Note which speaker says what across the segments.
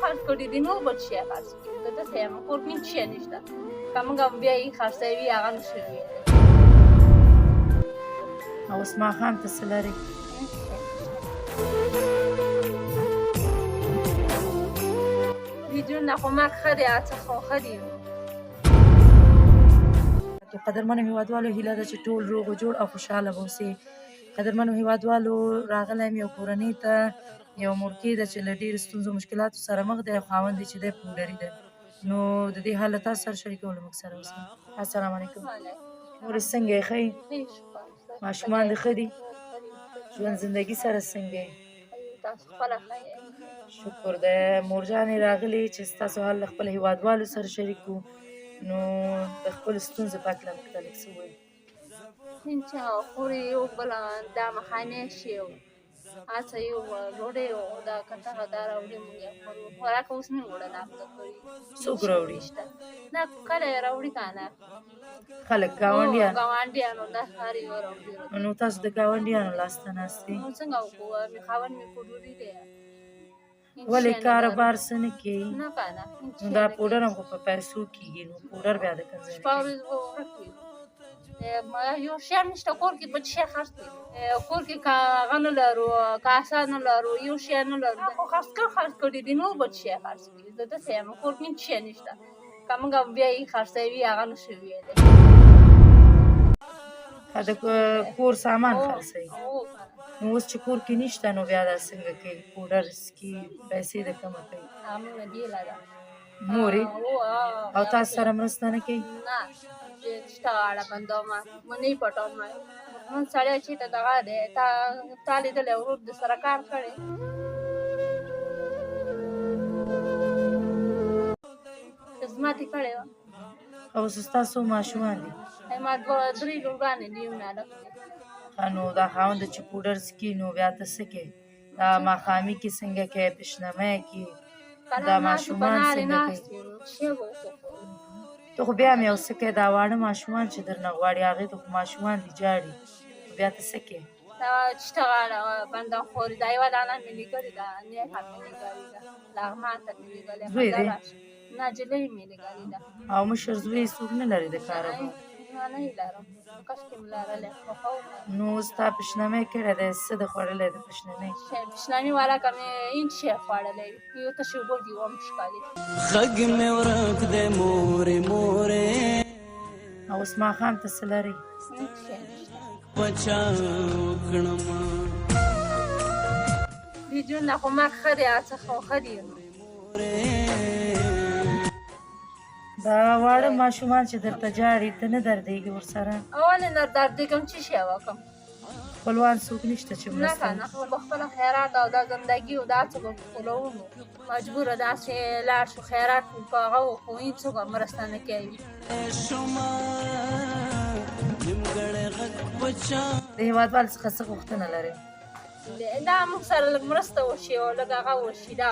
Speaker 1: خرڅ کړي دي نور بل شی خرڅ کړي که داسې یم کور کې هېڅ شی نشته که موږ بیا یې خرڅوي هغه نشو ویلی
Speaker 2: او عثمان خان ته څه لرې؟
Speaker 1: ویډیو نه خو مرګ ښه دی هڅه خو ښه دي
Speaker 2: قدرمنو هیوادوالو هیله ده چې ټول روغ و جوړ او خوشحاله به اوسئ. قدرمنو هیوادوالو راغلی یم یو کورنۍ ته یو مورکۍ ده چې له ډېرو ستونزو مشکلاتو سره مخ دی او خاوند یې چې دی پولري دی نو د دې حال له تاسو سره شریکولو موږ سره اوسئ. السلام علیکم. مورې څنګه یې ښه یې؟ ماشومان دې ښه دي؟ ژوند زندګي سره څنګه یې؟ شکر دی مورجانې راغلې چې ستاسو حال له خپل هیوادوالو سره شریک کړو نو د خپلو ستونزو په هکله موږ ته لږ څه ووایي.
Speaker 1: چې خورې یو بل دا مخانې شي هڅه یو ډوډۍ دا کټغه دا راوړي موږ یې خورو خوراک اوس نه وړه نافته کړي
Speaker 2: څوک راوړي؟
Speaker 1: نه کله یې راوړي که نه
Speaker 2: خلک ګاونډیانو
Speaker 1: دا هر یو راوړي
Speaker 2: نو تاسو د ګاونډیانو لاسته ناست یئ؟
Speaker 1: نو څنګه وکړو مې خاوند مې پوډري دی
Speaker 2: ولې کاروبار څه نه کوي؟
Speaker 1: نه که نه
Speaker 2: نو دا پوډر هم خو په پیسو کېږي نو پوډر بیا د کوم ځای نه
Speaker 1: شپه ورځ به ورک وي یو شی نشته کور کې بل شی خرڅ کړي کور کې که هغه نه لرو کاسه نه لرو یو شی نه لرو خو خرڅ کړي دي نور بل شی خرڅ کړي زه داسې یم کور کې هېڅ شی نشته که موږ بیا یې خرڅوي هغه نشو ویلی
Speaker 2: د کور سامان خرڅوي نو اوس چې کور کې نشته نو بیا دا څنګه کوي پوډر څکي پیسې د کومه کوي
Speaker 1: همونه بیله ده
Speaker 2: مورې او تاسو سره مرسته نه کوي
Speaker 1: نه شته غاړه بندومه منې پټومه نن سړی چېرته دغه دی تا لیدلی ورور د سره کار کړی خدمت یې کړی وه
Speaker 2: او اوس ستاسو ماشومان دي
Speaker 1: ما درې لورګانې دي یو هلک دی
Speaker 2: نو دا خاوند چې پوډر څکي نو بیا ته څه کوې دا ماښامي کې څنګه کوې پشنمه کې دا ماشومان څنګه کوي ته خو بیا هم یو څه کوې دا واړه ماشومان چې درنه غواړي هغې ته خو ماشومان دي جاړي بیا ته څه کوې
Speaker 1: دا چټه غاړه بندم خوري دا یوه دانه مې لیکلې ده نیکه مې لیکلې ده لغمان ته مې لیکلې
Speaker 2: زوی دی
Speaker 1: نه جلۍ مې لیکلې ده
Speaker 2: او مشر زوی یې څوک نه لري د کاروبار
Speaker 1: نه یې لرم کاشکې مې لرلی
Speaker 2: نو ستا پشنمه کړی دی څه د خوړلی د پشنمې
Speaker 1: پشنمې والا که مې هېڅ شی خوړلی یو تشې اوبه دي وم ښکالي
Speaker 3: غږ مې ورک دی مورې مورې
Speaker 2: او عثمان خان ته څه لري؟
Speaker 1: هېڅ شی نشته
Speaker 3: بچا وکړمه
Speaker 1: ویډیو نه خو مرګ ښه دی هڅه خو ښه دي
Speaker 2: دا واړه ماشومان چې درته جاړي ته نه دردېږي ورسره
Speaker 1: ولې نه دردېږم څه شی وکړم
Speaker 2: خپلوان څوک نشته چې
Speaker 1: نه
Speaker 2: مرسته
Speaker 1: که نه خو به خپله خیرات او دا زندګي او دا څه به خپلوو نو مجبوره داسې لاړ شو خیرات په هغه وکړو هېڅوک مرسته نه کوي
Speaker 2: د هېوادوال څخه څه غوښتنه لرې
Speaker 1: دا موږ سره لږ مرسته وشي او لږ هغه وشي دا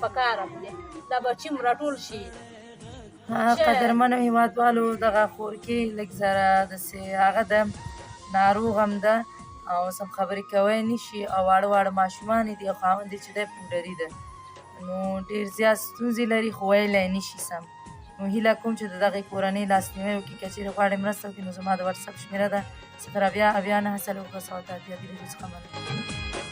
Speaker 1: پکار دی دا بچي م راټول شي
Speaker 2: قدرمنو هېوادوالو دغه خورکۍ لږ ذره داسې هغه ده ناروغ هم ده او سم خبرې کوی نه شي او واړه واړه ماشومان یې دي او خاوند یې چې دی پوډري ده نو ډېر زیات ستونزې لري خو ویلی نه شي سم نو هیله کوم چې د دغې کورنۍ لاسنیوی وکړي که چېرې غواړې مرسته وکړي نو زما د وټساپ شمېره ده 0 اویا 9 څلور 2 څخه مننه